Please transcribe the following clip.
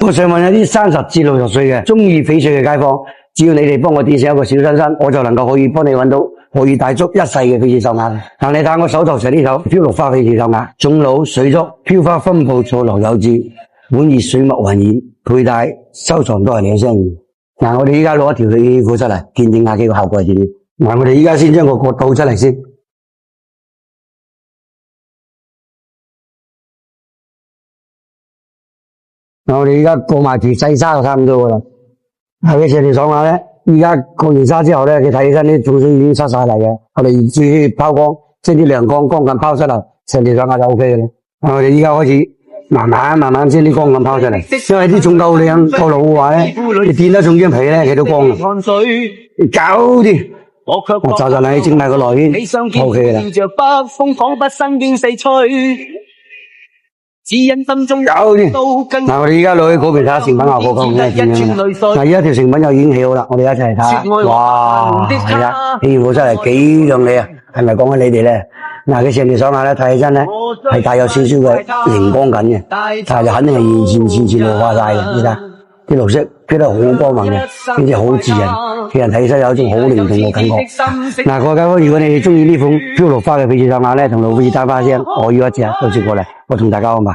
我想問一啲30至60歲嘅中意翡翠嘅街坊，只要你哋幫我點上一個小心心，我就能夠可以幫你揾到可以戴足一世嘅翡翠手鐲。但你睇我手頭上呢手飄綠花翡翠手鐲，鐘腦水竹飄花分布錯落有致，滿熱水墨雲染，佩戴收藏都係2相宜。嗱，我哋依家攞一條氣褲出嚟，見證下幾個效果係點。嗱，我哋依家先將個角倒出嚟先。我哋而家過埋條細沙就差唔多噶啦。係嘅，成條手鐲咧，而家過完沙之後咧，你睇起身啲種水已經出晒嚟嘅。我哋注意拋光，即係啲亮光光咁拋出嚟，成條手鐲就 O K 嘅啦。我哋而家開始慢慢將啲光咁拋出嚟，因為啲種夠靚夠老嘅話咧，你掂得中張皮咧，佢都光。搞掂。我就你整埋個內圈 ，O K 啦。搞掂。嗱，我哋而家攞去嗰邊睇下成品效果咁嘅點樣。嗱，而家條成品又已經起好啦，我哋一齊睇下。哇，係啦，起好出嚟幾靚麗啊！係咪講緊你哋咧？嗱，佢成條手鐲咧睇起身咧係帶有少少嘅熒光緊嘅，但係就肯定係完全老化晒嘅。你睇啲綠色披得好光猛嘅，呢隻好自然，俾人睇起身有一種好靈動嘅感覺。嗱，各位街坊，如果你中意呢款飄綠花嘅翡翠手鐲咧，同老翡翠單花聲，我要一隻，到時過嚟，我同大家安排。